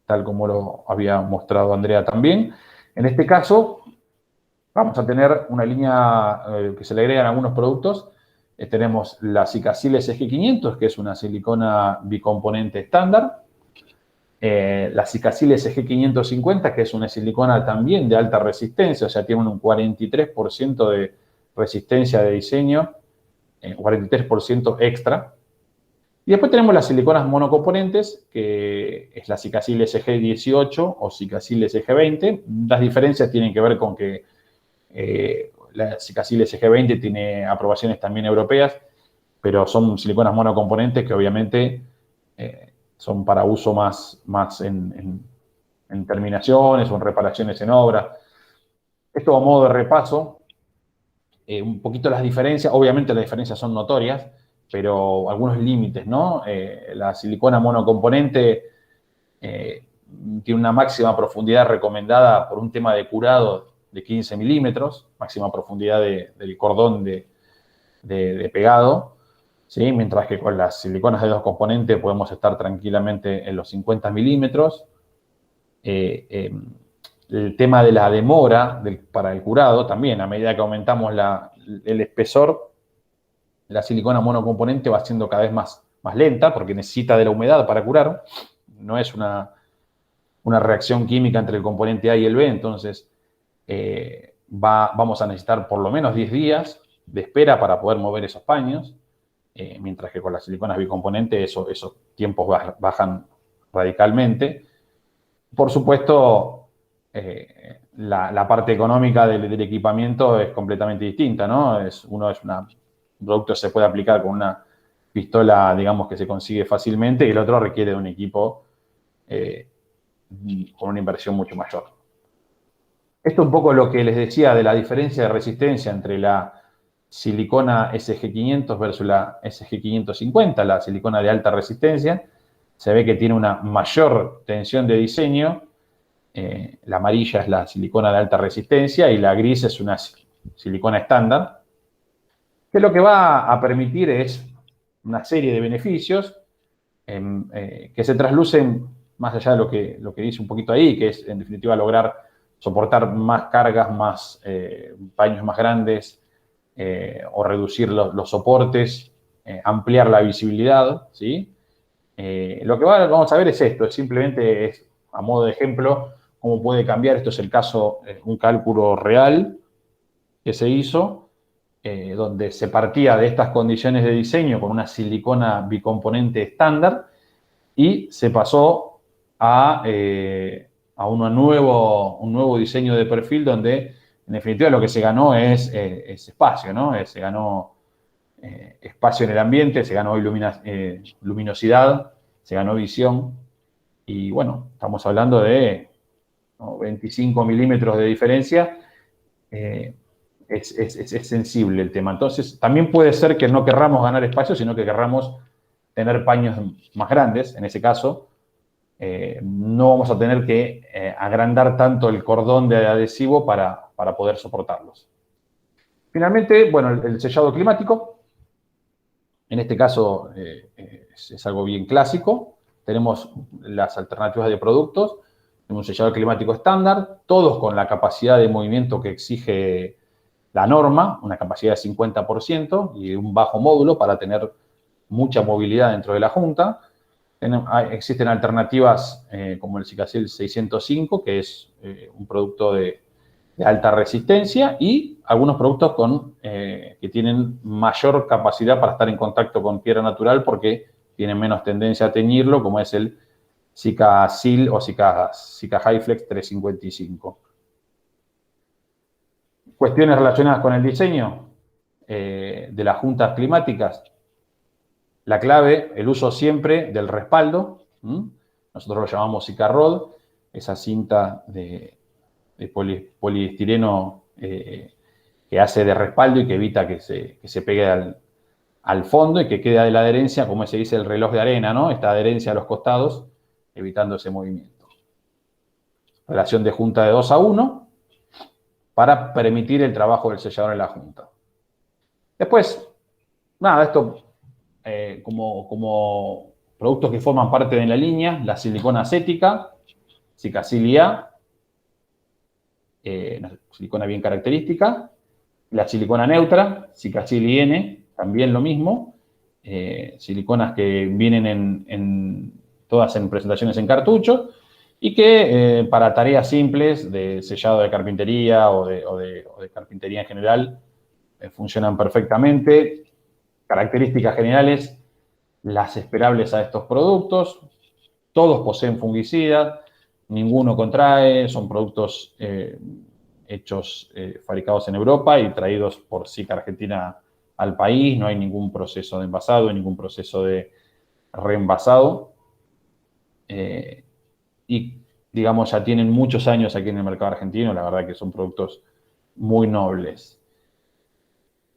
tal como lo había mostrado Andrea también. En este caso, vamos a tener una línea que se le agregan algunos productos. Tenemos la Sikazil SG500, que es una silicona bicomponente estándar. La Sikazil SG550, que es una silicona también de alta resistencia, o sea, tiene un 43% de resistencia de diseño, 43% extra. Y después tenemos las siliconas monocomponentes, que es la Sikazil SG18 o Sikazil SG20. Las diferencias tienen que ver con que la Sikazil SG20 tiene aprobaciones también europeas, pero son siliconas monocomponentes que obviamente son para uso más en terminaciones o en reparaciones en obra. Esto a modo de repaso, un poquito las diferencias, obviamente las diferencias son notorias, pero algunos límites, ¿no? La silicona monocomponente tiene una máxima profundidad recomendada por un tema de curado de 15 milímetros, máxima profundidad del cordón de pegado, ¿sí? Mientras que con las siliconas de dos componentes podemos estar tranquilamente en los 50 milímetros. El tema de la demora para el curado también, a medida que aumentamos el espesor, la silicona monocomponente va siendo cada vez más lenta porque necesita de la humedad para curar. No es una reacción química entre el componente A y el B, entonces vamos a necesitar por lo menos 10 días de espera para poder mover esos paños, mientras que con las siliconas bicomponentes esos tiempos bajan radicalmente. Por supuesto, la parte económica del equipamiento es completamente distinta, ¿no? Un producto se puede aplicar con una pistola, digamos, que se consigue fácilmente, y el otro requiere de un equipo con una inversión mucho mayor. Esto es un poco lo que les decía de la diferencia de resistencia entre la silicona SG500 versus la SG550, la silicona de alta resistencia. Se ve que tiene una mayor tensión de diseño. La amarilla es la silicona de alta resistencia y la gris es una silicona estándar, que lo que va a permitir es una serie de beneficios que se traslucen más allá de lo que dice un poquito ahí, que es en definitiva lograr soportar más cargas, más paños más grandes, o reducir los soportes, ampliar la visibilidad, ¿sí? Lo que vamos a ver es esto, simplemente es, a modo de ejemplo, cómo puede cambiar. Esto es el caso, un cálculo real que se hizo, donde se partía de estas condiciones de diseño con una silicona bicomponente estándar y se pasó a un nuevo diseño de perfil donde, en definitiva, lo que se ganó es espacio, ¿no? Se ganó espacio en el ambiente, se ganó luminosidad, se ganó visión. Y bueno, estamos hablando de 25 milímetros de diferencia. Es sensible el tema. Entonces, también puede ser que no querramos ganar espacio, sino que querramos tener paños más grandes. En ese caso, no vamos a tener que agrandar tanto el cordón de adhesivo para poder soportarlos. Finalmente, bueno, el sellado climático. En este caso es algo bien clásico. Tenemos las alternativas de productos. Tenemos un sellado climático estándar, todos con la capacidad de movimiento que exige la norma, una capacidad de 50% y un bajo módulo para tener mucha movilidad dentro de la junta. Existen alternativas como el Sikacil 605, que es un producto de alta resistencia, y algunos productos que tienen mayor capacidad para estar en contacto con piedra natural porque tienen menos tendencia a teñirlo, como es el Sikacil o Sika Hi-Flex 355. Cuestiones relacionadas con el diseño de las juntas climáticas. La clave, el uso siempre del respaldo. Nosotros lo llamamos Sikarod, esa cinta de poliestireno que hace de respaldo y que evita que se pegue al fondo y que quede de la adherencia, como se dice el reloj de arena, ¿no? Esta adherencia a los costados, evitando ese movimiento. Relación de junta de 2:1 para permitir el trabajo del sellador en la junta. Después, nada, esto como productos que forman parte de la línea, la silicona acética, Sikacil IA, una silicona bien característica, la silicona neutra, Sikacil IN, también lo mismo, siliconas que vienen todas en presentaciones en cartucho y que para tareas simples de sellado de carpintería o de carpintería en general funcionan perfectamente. Características generales, las esperables a estos productos. Todos poseen fungicida, ninguno contrae, son productos fabricados en Europa y traídos por Sika Argentina al país. No hay ningún proceso de envasado, ningún proceso de reenvasado. Y, digamos, ya tienen muchos años aquí en el mercado argentino. La verdad que son productos muy nobles.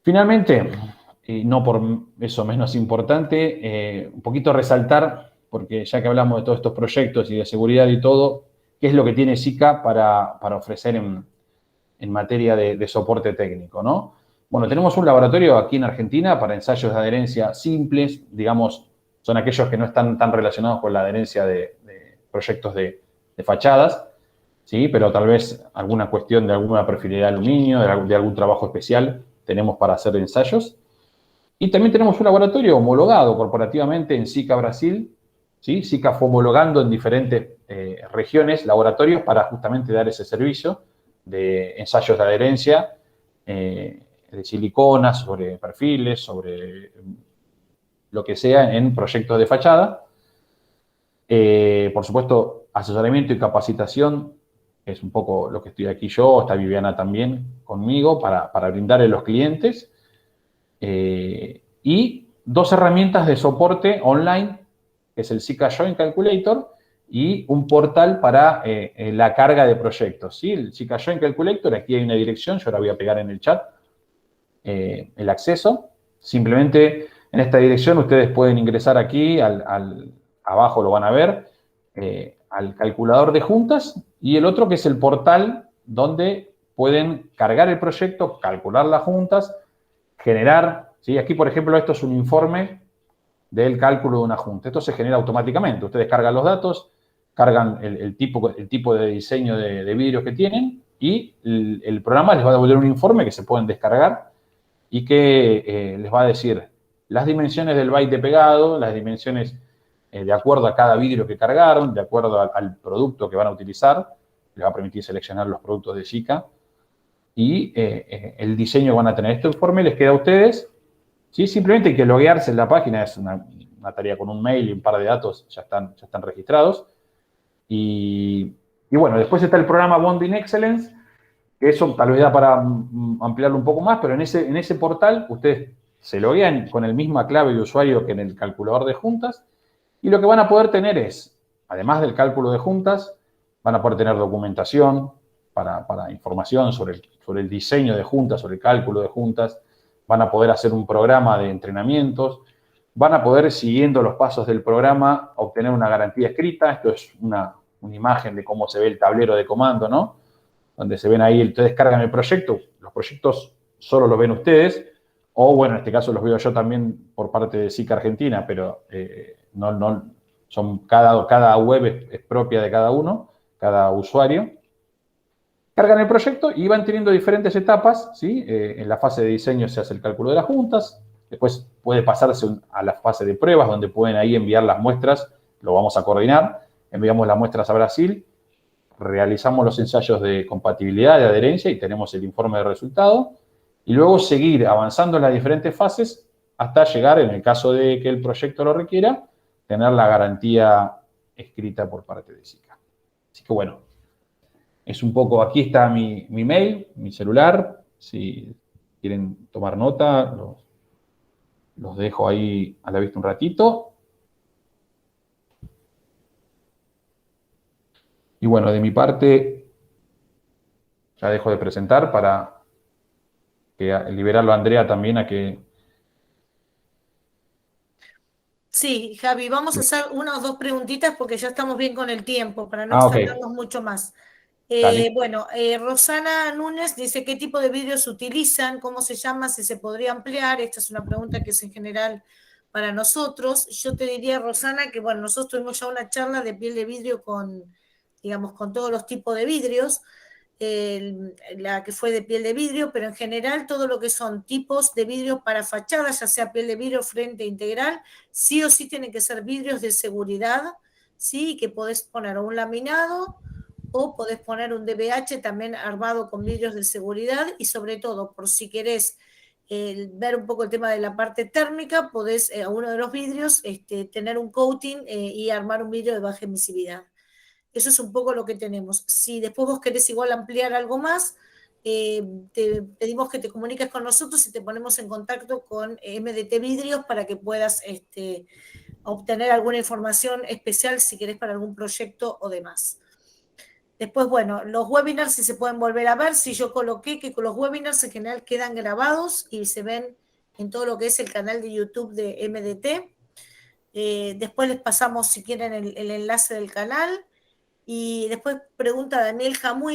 Finalmente, y no por eso menos importante, un poquito resaltar, porque ya que hablamos de todos estos proyectos y de seguridad y todo, ¿qué es lo que tiene Sika para ofrecer en materia de soporte técnico, ¿no? Bueno, tenemos un laboratorio aquí en Argentina para ensayos de adherencia simples, digamos, son aquellos que no están tan relacionados con la adherencia de proyectos de fachadas, ¿sí? Pero tal vez alguna cuestión de alguna perfilaría de aluminio, de algún trabajo especial, tenemos para hacer ensayos. Y también tenemos un laboratorio homologado corporativamente en Sika Brasil, ¿sí? Sika fue homologando en diferentes regiones laboratorios para justamente dar ese servicio de ensayos de adherencia, de siliconas, sobre perfiles, sobre lo que sea en proyectos de fachada. Por supuesto, asesoramiento y capacitación es un poco lo que estoy aquí yo, está Viviana también conmigo para brindarle a los clientes. Y 2 herramientas de soporte online, que es el Sika Joint Calculator y un portal para la carga de proyectos. ¿Sí? Si cayó en Calculator, aquí hay una dirección, yo la voy a pegar en el chat, el acceso. Simplemente en esta dirección ustedes pueden ingresar aquí, abajo lo van a ver, al calculador de juntas, y el otro que es el portal donde pueden cargar el proyecto, calcular las juntas, generar, ¿sí? Aquí por ejemplo esto es un informe del cálculo de una junta. Esto se genera automáticamente. Ustedes cargan los datos, cargan el tipo de diseño de vidrios que tienen y el programa les va a devolver un informe que se pueden descargar y que les va a decir las dimensiones del byte de pegado, las dimensiones de acuerdo a cada vidrio que cargaron, de acuerdo al producto que van a utilizar. Les va a permitir seleccionar los productos de Sika y el diseño que van a tener. Este informe les queda a ustedes. ¿Sí? Simplemente hay que loguearse en la página, es una tarea con un mail y un par de datos ya están registrados. Y bueno, después está el programa Bonding Excellence, que eso tal vez da para ampliarlo un poco más, pero en ese portal ustedes se loguean con la misma clave de usuario que en el calculador de juntas, y lo que van a poder tener es, además del cálculo de juntas, van a poder tener documentación para información sobre el diseño de juntas, sobre el cálculo de juntas, van a poder hacer un programa de entrenamientos, van a poder, siguiendo los pasos del programa, obtener una garantía escrita. Esto es una imagen de cómo se ve el tablero de comando, ¿no? Donde se ven ahí, ustedes cargan el proyecto, los proyectos solo los ven ustedes, o bueno, en este caso los veo yo también por parte de SICA Argentina, pero no son cada web es propia de cada uno, cada usuario. Cargan el proyecto y van teniendo diferentes etapas, ¿sí? En la fase de diseño se hace el cálculo de las juntas, después puede pasarse a la fase de pruebas, donde pueden ahí enviar las muestras, lo vamos a coordinar, enviamos las muestras a Brasil, realizamos los ensayos de compatibilidad, de adherencia y tenemos el informe de resultado, y luego seguir avanzando en las diferentes fases hasta llegar, en el caso de que el proyecto lo requiera, tener la garantía escrita por parte de SICA. Así que bueno, es un poco, aquí está mi mail, mi celular, si quieren tomar nota, los dejo ahí a la vista un ratito. Y bueno, de mi parte, ya dejo de presentar para liberarlo a Andrea también a que... Sí, Javi, vamos a hacer una o dos preguntitas porque ya estamos bien con el tiempo, para no Ok, extendernos mucho más. dale. Bueno, Rosana Núñez dice, ¿qué tipo de vidrios utilizan? ¿Cómo se llama? Si se podría ampliar. Esta es una pregunta que es en general para nosotros. Yo te diría, Rosana, que bueno, nosotros tuvimos ya una charla de piel de vidrio con, digamos, con todos los tipos de vidrios, la que fue de piel de vidrio, pero en general todo lo que son tipos de vidrio para fachadas, ya sea piel de vidrio, frente integral, sí o sí tienen que ser vidrios de seguridad, ¿sí? Que podés poner un laminado o podés poner un DBH también armado con vidrios de seguridad, y sobre todo, por si querés ver un poco el tema de la parte térmica, podés a uno de los vidrios tener un coating y armar un vidrio de baja emisividad. Eso es un poco lo que tenemos. Si después vos querés igual ampliar algo más, te pedimos que te comuniques con nosotros y te ponemos en contacto con MDT Vidrios para que puedas obtener alguna información especial si querés para algún proyecto o demás. Después, bueno, los webinars si se pueden volver a ver, si yo coloqué que con los webinars en general quedan grabados y se ven en todo lo que es el canal de YouTube de MDT. Después les pasamos si quieren el enlace del canal. Y después pregunta Daniel Jamuy